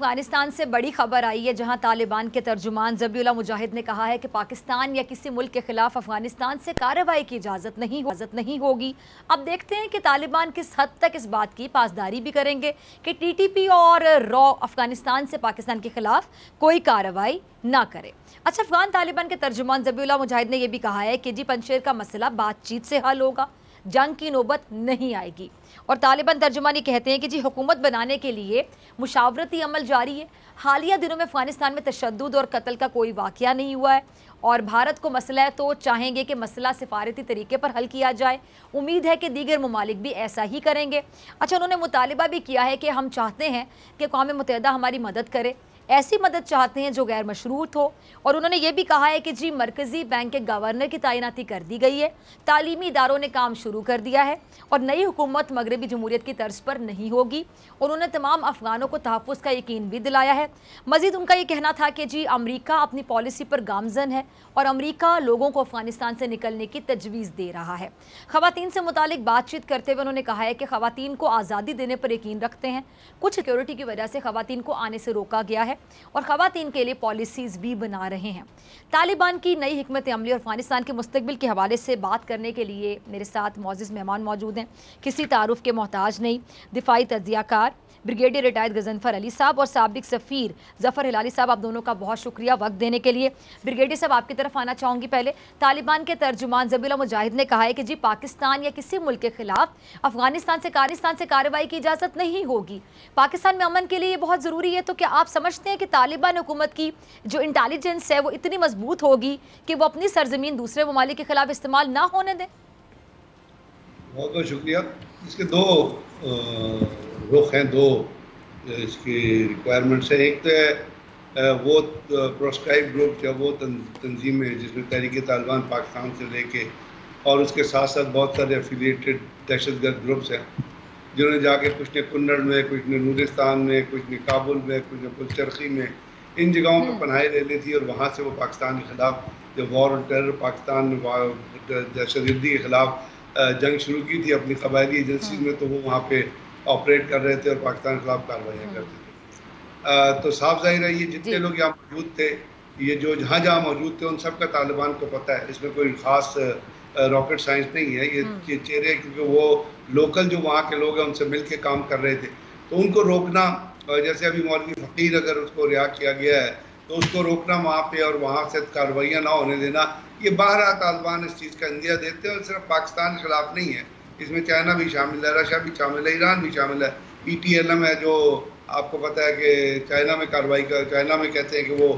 अफगानिस्तान से बड़ी खबर आई है, जहां तालिबान के तर्जुमान ज़बीहुल्लाह मुजाहिद ने कहा है कि पाकिस्तान या किसी मुल्क के खिलाफ अफगानिस्तान से कार्रवाई की इजाज़त नहीं होगी। अब देखते हैं कि तालिबान किस हद तक इस बात की पासदारी भी करेंगे कि टीटीपी और रॉ अफगानिस्तान से पाकिस्तान के खिलाफ कोई कार्रवाई ना करे। अच्छा, अफगान तालिबान के तर्जुमान ज़बीहुल्लाह मुजाहिद ने यह भी कहा है कि जी पंजशेर का मसला बातचीत से हल होगा, जंग की नौबत नहीं आएगी। और तालिबान तर्जुमान ये कहते हैं कि जी हुकूमत बनाने के लिए मुशावरती अमल जारी है। हालिया दिनों में अफगानिस्तान में तशद्दुद और कत्ल का कोई वाक़या नहीं हुआ है और भारत को मसला है तो चाहेंगे कि मसला सिफारती तरीके पर हल किया जाए। उम्मीद है कि दीगर ममालिक भी ऐसा ही करेंगे। अच्छा, उन्होंने मुतालिबा भी किया है कि हम चाहते हैं कि अक़वाम मुत्तहिदा हमारी मदद करे, ऐसी मदद चाहते हैं जो गैर मशरूत हो। और उन्होंने ये भी कहा है कि जी मरकज़ी बैंक के गवर्नर की तैनाती कर दी गई है, तालीमी इदारों ने काम शुरू कर दिया है और नई हुकूमत मगरबी जमहूरियत की तर्ज पर नहीं होगी। और उन्होंने तमाम अफगानों को तहफ़्फ़ुज़ का यकीन भी दिलाया है। मज़ीद उनका ये कहना था कि जी अमरीका अपनी पॉलिसी पर गामजन है और अमरीका लोगों को अफगानिस्तान से निकलने की तजवीज़ दे रहा है। ख़वातीन से मुतालिक बातचीत करते हुए उन्होंने कहा है कि ख़वातीन को आज़ादी देने पर यकीन रखते हैं। कुछ सिक्योरिटी की वजह से ख़वातीन को आने से रोका गया है और ख़वातीन के लिए पॉलिसीज़ भी बना रहे हैं। तालिबान की नई हिकमत अमली और अफगानिस्तान के मुस्तकबिल के हवाले से बात करने के लिए मेरे साथ मौजूद मेहमान मौजूद हैं। किसी तारुफ के मोहताज नहीं, दिफाई तज्ज़ियाकार ब्रिगेडियर रिटायर्ड गजनफर अली साहब और साबिक सफ़ीर ज़फ़र हिलाली साहब, आप दोनों का बहुत शुक्रिया वक्त देने के लिए। ब्रिगेडियर साहब, आपकी तरफ आना चाहूँगी। पहले तालिबान के तर्जुमान ज़बीहुल्लाह मुजाहिद ने कहा है कि जी पाकिस्तान या किसी मुल्क के खिलाफ अफगानिस्तान से कार्रवाई की इजाज़त नहीं होगी। पाकिस्तान में अमन के लिए ये बहुत ज़रूरी है। तो क्या आप समझते हैं कि तालिबान हुकूमत की जो इंटेलिजेंस है वो इतनी मजबूत होगी कि वो अपनी सरजमीन दूसरे ममालिक के खिलाफ इस्तेमाल ना होने दें? बहुत बहुत शुक्रिया। इसके दो रुख हैं, दो इसकी रिक्वायरमेंट्स हैं। एक तो है वो प्रोस्क्राइब ग्रुप या वो तंजीमें जिसमें तहरीक तालिबान पाकिस्तान से लेके और उसके साथ साथ बहुत सारे एफिलिएटेड दहशतगर्द ग्रुप्स हैं जिन्होंने जाके कुछ ने कुन्नड़ में, कुछ ने नूरिस्तान में, कुछ ने काबुल में, कुछ ने पुलचरखी में, इन जगहों पर पनाहें ले ली थी और वहाँ से वो पाकिस्तान के ख़िलाफ़ जो वॉर और टेरर पाकिस्तान में दहशतगर्दी के ख़िलाफ़ जंग शुरू की थी अपनी कबायली एजेंसी में, तो वो वहाँ पे ऑपरेट कर रहे थे और पाकिस्तान के खिलाफ कार्रवाइयाँ करते थे। तो साफ जाहिर है ये जितने लोग यहाँ मौजूद थे, ये जो जहाँ जहाँ मौजूद थे उन सब का तालिबान को पता है। इसमें कोई ख़ास रॉकेट साइंस नहीं है। ये चेहरे क्योंकि वो लोकल जो वहाँ के लोग हैं उनसे मिल के काम कर रहे थे, तो उनको रोकना, जैसे अभी मौलवी फ़कीर अगर उसको रिहा किया गया है तो उसको रोकना वहाँ पे और वहाँ से कार्रवाइयाँ ना होने देना, ये बाहर तालिबान इस चीज़ का इंदिया देते हैं। और सिर्फ पाकिस्तान के खिलाफ नहीं है, इसमें चाइना भी शामिल है, रशिया भी शामिल है, ईरान भी शामिल है। ETLM है जो आपको पता है कि चाइना में कार्रवाई कर, चाइना में कहते हैं कि वो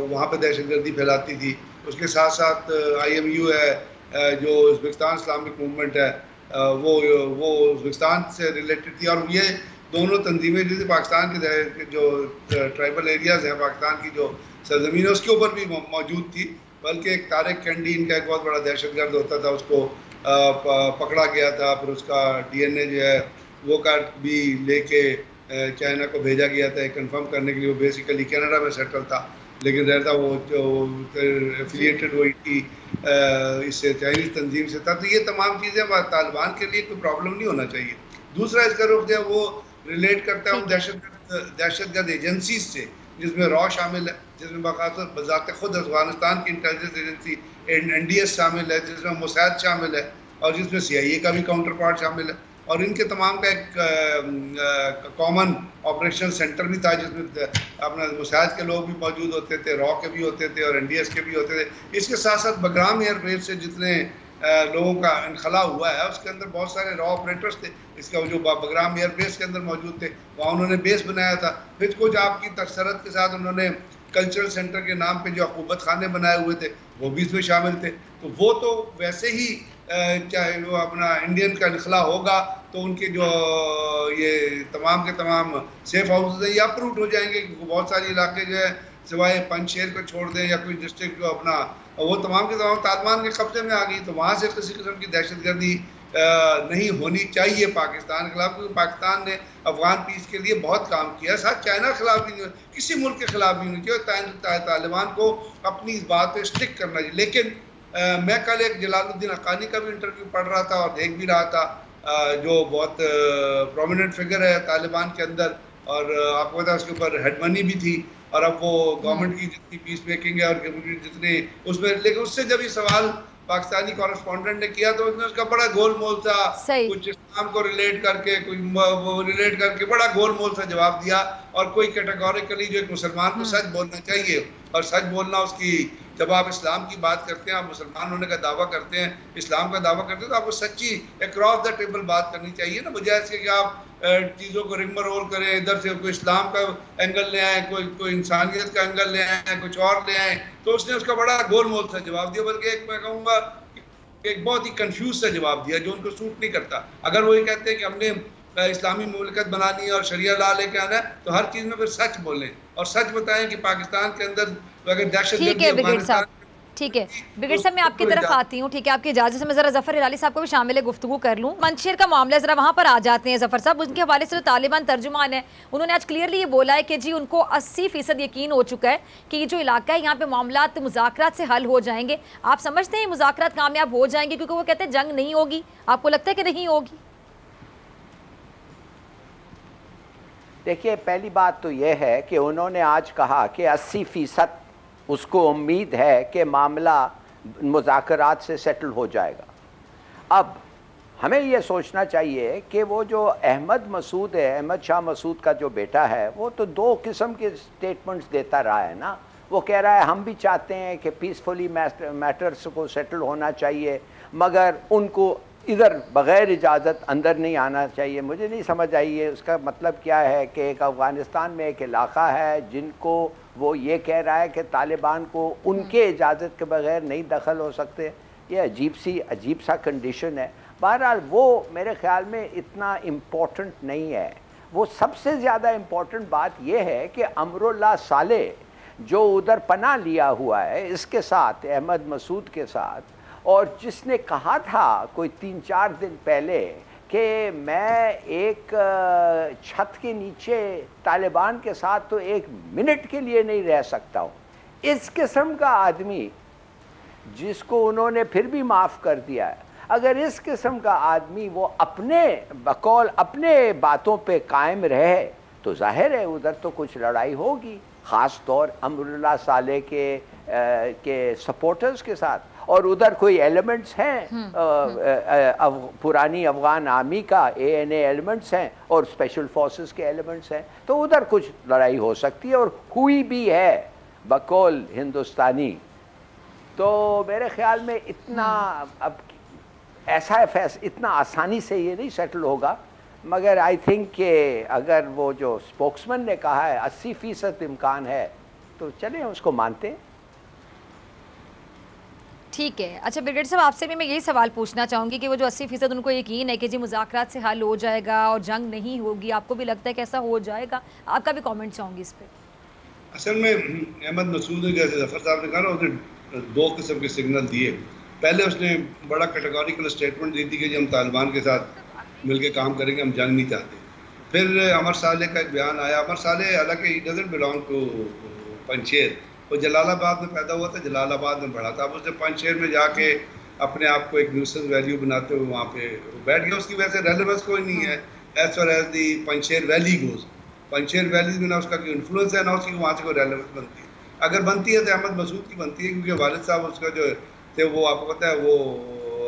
वहाँ पे दहशतगर्दी फैलाती थी। उसके साथ साथ IMU है जो उज़्बेकिस्तान इस्लामिक मूवमेंट है, वो उज़्बेकिस्तान से रिलेटेड थी। और ये दोनों तंजीमें जैसे पाकिस्तान के जो ट्राइबल एरियाज़ हैं, पाकिस्तान की जो सरजमीन है उसके ऊपर भी मौजूद थी। बल्कि एक तारिक कैंडी इनका एक बहुत बड़ा दहशतगर्द होता था, उसको पकड़ा गया था, फिर उसका DNA जो है वो कार्ड भी लेके चाइना को भेजा गया था कंफर्म करने के लिए। वो बेसिकली कनाडा में सेटल था, लेकिन रहता वो एफिलिएटेड हुई थी इससे चाइनीज़ तंजीम से था। तो ये तमाम चीज़ें तालिबान के लिए कोई प्रॉब्लम नहीं होना चाहिए। दूसरा इसका रुख जो है वो रिलेट करता है उन दहशतगर्द एजेंसीज से जिसमें रॉ शामिल है, जिसमें बज़ात खुद अफगानिस्तान की इंटेलिजेंस एजेंसी NDS शामिल है, जिसमें मोसाद शामिल है और जिसमें CIA का भी काउंटर पार्ट शामिल है। और इनके तमाम का एक कॉमन ऑपरेशन सेंटर भी था जिसमें अपना मोसाद के लोग भी मौजूद होते थे, रॉ के भी होते थे और NDS के भी होते थे। इसके साथ साथ बगराम एयरबेस से जितने लोगों का इनखला हुआ है उसके अंदर बहुत सारे रॉ ऑपरेटर्स थे। इसका जो बगराम एयरबेस के अंदर मौजूद थे, वहाँ उन्होंने बेस बनाया था। फिर कुछ आपकी तसरत के साथ उन्होंने कल्चरल सेंटर के नाम पे जो हुकूमत खाने बनाए हुए थे वो भी इसमें शामिल थे। तो वो तो वैसे ही चाहे वो अपना इंडियन का इनखला होगा तो उनके जो ये तमाम के तमाम सेफ हाउसेज हैं ये अपरूट हो जाएंगे, क्योंकि बहुत सारे इलाके जो है सिवाय पंजशेर को छोड़ दें या कोई डिस्ट्रिक्ट जो अपना वो तमाम के तमाम तालिबान के कब्जे में आ गई। तो वहाँ से किसी किस्म की दहशतगर्दी नहीं होनी चाहिए पाकिस्तान के खिलाफ, क्योंकि पाकिस्तान ने अफगान पीस के लिए बहुत काम किया। साथ चाइना के खिलाफ भी नहीं, किसी मुल्क के खिलाफ भी नहीं किया। तालिबान को अपनी इस बात पे स्टिक करना चाहिए। लेकिन मैं कल एक जलालुद्दीन हक्कानी का भी इंटरव्यू पढ़ रहा था और देख भी रहा था, जो बहुत प्रोमिनेंट फिगर है तालिबान के अंदर, और आपको पता है उसके ऊपर हेड मनी भी थी, और अब वो गवर्नमेंट की जितनी पीस मेकिंग है और जितने उसमें, लेकिन उससे जब ये सवाल पाकिस्तानी कॉरेस्पॉन्डेंट ने किया तो उसने उसका बड़ा गोलमोल सा कुछ इस्लाम को रिलेट करके बड़ा गोलमोल सा जवाब दिया, और कोई कैटेगोरिकली जो एक मुसलमान को सच बोलना चाहिए, और सच बोलना उसकी, जब आप इस्लाम की बात करते हैं, आप मुसलमान होने का दावा करते हैं, इस्लाम का दावा करते हैं, तो आपको सच्ची अक्रॉस द टेबल बात करनी चाहिए ना, बजाय इसके कि आप चीज़ों को रिंग रोल करें, इधर से कोई इस्लाम का एंगल ले आए, कोई इंसानियत का एंगल ले आए, कुछ और ले आए। तो उसने उसका बड़ा गोलमोल सा जवाब दिया, बल्कि एक मैं कहूँगा एक बहुत ही कंफ्यूज सा जवाब दिया जो उनको सूट नहीं करता। अगर वो ये कहते हैं कि हमने इस्लामी मुल्कत बनानी है और शरिया ला लेके आना है, तो हर चीज़ में फिर सच बोलें और सच बताएं कि पाकिस्तान के अंदर अगर दहशतगर्दी, ठीक है ब्रिगेड साहब, मैं आपकी तरफ आती हूँ, ठीक है, आपकी इजाज़त से मैं ज़रा जफ़र हिलाली साहब को भी शामिल गुफ्तगू कर लूँ। मंशेर का मामला ज़रा वहाँ पर आ जाते हैं जफ़र साहब। उनके हवाले से जो तालिबान तर्जुमान है, उन्होंने आज क्लियरली ये बोला है कि जी उनको 80% यकीन हो चुका है कि ये जो इलाका है यहाँ पे मामलात मुज़ाकरात से हल हो जाएंगे। आप समझते हैं मुज़ाकरात कामयाब हो जाएंगे? क्योंकि वो कहते हैं जंग नहीं होगी, आपको लगता है कि नहीं होगी? देखिए, पहली बात तो ये है कि उन्होंने आज कहा कि 80% उसको उम्मीद है कि मामला मुज़ाकरात से सेटल हो जाएगा। अब हमें ये सोचना चाहिए कि वो जो अहमद मसूद है, अहमद शाह मसूद का जो बेटा है, वो तो दो किस्म के स्टेटमेंट्स देता रहा है ना। वो कह रहा है हम भी चाहते हैं कि पीसफुली मैटर्स को सेटल होना चाहिए, मगर उनको इधर बग़ैर इजाज़त अंदर नहीं आना चाहिए। मुझे नहीं समझ आई है उसका मतलब क्या है कि एक अफ़गानिस्तान में एक इलाक़ा है जिनको वो ये कह रहा है कि तालिबान को उनके इजाज़त के बग़ैर नहीं दखल हो सकते। ये अजीब सा कंडीशन है। बहरहाल वो मेरे ख़्याल में इतना इम्पोर्टेंट नहीं है। वो सबसे ज़्यादा इम्पोर्टेंट बात यह है कि अमरुल्लाह साले जो उधर पनाह लिया हुआ है इसके साथ, अहमद मसूद के साथ, और जिसने कहा था कोई 3-4 दिन पहले कि मैं एक छत के नीचे तालिबान के साथ तो 1 मिनट के लिए नहीं रह सकता हूँ, इस किस्म का आदमी जिसको उन्होंने फिर भी माफ़ कर दिया है, अगर इस किस्म का आदमी वो अपने बकौल अपने बातों पे कायम रहे तो जाहिर है उधर तो कुछ लड़ाई होगी, ख़ास तौर अमरुल्लाह साले के सपोर्टर्स के साथ। और उधर कोई एलिमेंट्स हैं पुरानी अफ़गान आर्मी का ANA एलिमेंट्स हैं और स्पेशल फोर्सेस के एलिमेंट्स हैं, तो उधर कुछ लड़ाई हो सकती है और हुई भी है बकौल हिंदुस्तानी। तो मेरे ख्याल में इतना अब ऐसा इतना आसानी से ये नहीं सेटल होगा, मगर आई थिंक कि अगर वो जो स्पोक्समैन ने कहा है 80% इम्कान है तो चलें उसको मानते हैं। ठीक है। अच्छा ब्रिगेड साहब, आपसे भी मैं यही सवाल पूछना चाहूँगी कि वो जो 80% उनको यकीन है कि जी मुज़ाकरात से हल हो जाएगा और जंग नहीं होगी, आपको भी लगता है कि ऐसा हो जाएगा? आपका भी कमेंट चाहूँगी इस पर। असल में अहमद मसूद ने, जैसे जफर साहब ने कहा ना, उसने 2 किस्म के सिग्नल दिए। पहले उसने बड़ा कैटेगोरिकल स्टेटमेंट दी थी कि हम तालिबान के साथ मिलकर काम करेंगे, हम जंग नहीं चाहते। फिर अमर साले का एक बयान आया। अमर साले हालांकि ही डजंट बिलोंग टू पंचेर, वो जलालाबाद में पैदा हुआ था, जलालाबाद में बढ़ा था। अब उसने पंचेर में जाके अपने आप को एक न्यूसेंस वैल्यू बनाते हुए वहाँ पे बैठ गया। उसकी वजह से रेलेवेंस कोई नहीं है एज फार एज दी पंचेर वैली गोज। पंचेर वैली में ना उसका कोई इन्फ्लुएंस है, ना उसकी वहाँ से कोई रेलेवेंस बनती है। अगर बनती है तो अहमद मसूद की बनती है, क्योंकि वालिद साहब उसका जो थे वो आपको पता है वो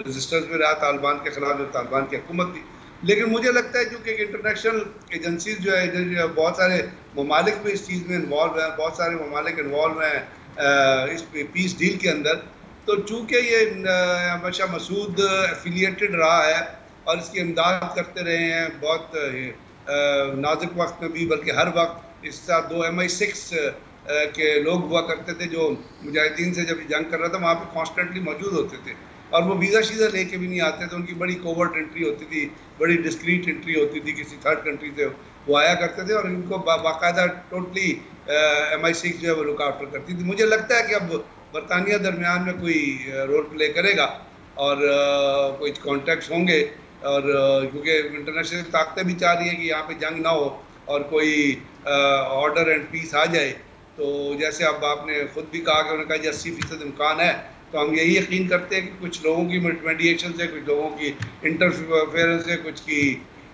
रेजिस्टेंस में रहा तालिबान के खिलाफ, जो तालिबान की हुकूमत थी। लेकिन मुझे लगता है क्योंकि इंटरनेशनल एजेंसीज जो है, बहुत सारे ममालिक भी इस चीज़ में इन्वॉल्व हैं, बहुत सारे ममालिक इन्वॉल्व हैं इस पीस डील के अंदर, तो चूँकि ये हमेशा मसूद एफिलिएटेड रहा है और इसकी इमदाद करते रहे हैं बहुत नाजुक वक्त में भी, बल्कि हर वक्त इस साथ 2 MI6 के लोग हुआ करते थे जो मुजाहिदीन से जब जंग कर रहा था वहाँ पे कॉन्स्टेंटली मौजूद होते थे, और वो वीज़ा शीज़ा लेके भी नहीं आते थे। उनकी बड़ी कोवर्ट एंट्री होती थी, बड़ी डिस्क्रीट एंट्री होती थी, किसी थर्ड कंट्री से वो आया करते थे और इनको बाकायदा टोटली MI6 जो है वो लुक आफ्टर करती थी। मुझे लगता है कि अब बरतानिया दरमियान में कोई रोल प्ले करेगा और कुछ कॉन्टैक्ट्स होंगे, और क्योंकि इंटरनेशनल ताकतें भी चाह रही है कि यहाँ पे जंग ना हो और कोई ऑर्डर एंड पीस आ जाए। तो जैसे अब आपने खुद भी कहा कि उन्होंने कहा 80% इम्कान है, तो हम यही यकीन करते हैं कि कुछ लोगों की मीडिएशन से, कुछ लोगों की इंटरफेरेंस से, कुछ की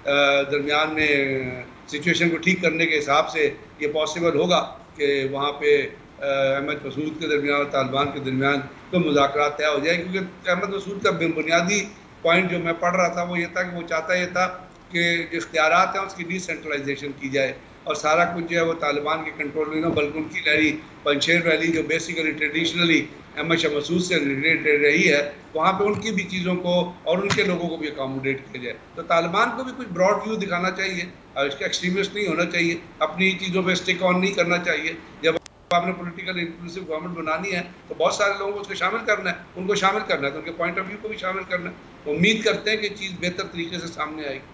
दरमियान में सिचुएशन को ठीक करने के हिसाब से ये पॉसिबल होगा कि वहाँ पे अहमद मसूद के दरमियान और तालिबान के दरमियान तो मुज़ाकरात तय हो जाए, क्योंकि अहमद मसूद का बुनियादी पॉइंट जो मैं पढ़ रहा था वो ये था कि वो चाहता ये था कि जो इख्तियारात हैं उसकी डिसेंट्रलाइजेशन की जाए और सारा कुछ जो है वो तालिबान के कंट्रोल में ना, बल्कि उनकी लहरी पंजशेर वैली जो बेसिकली ट्रेडिशनली अहमद शाह मसूद से रिलेटेड रही है, वहाँ पे उनकी भी चीज़ों को और उनके लोगों को भी अकोमोडेट किया जाए। तो तालिबान को भी कुछ ब्रॉड व्यू दिखाना चाहिए और इसका एक्सट्रीमिस्ट नहीं होना चाहिए, अपनी चीज़ों पे स्टिक ऑन नहीं करना चाहिए। जब आपने पॉलिटिकल इंक्लूसिव गवर्नमेंट बनानी है तो बहुत सारे लोगों को उसको शामिल करना है, उनको शामिल करना है, तो उनके पॉइंट ऑफ व्यू को भी शामिल करना है। उम्मीद करते हैं कि चीज़ बेहतर तरीके से सामने आएगी।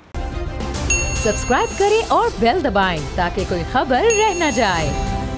सब्सक्राइब करें और बेल दबाएं ताकि कोई खबर रह न जाए।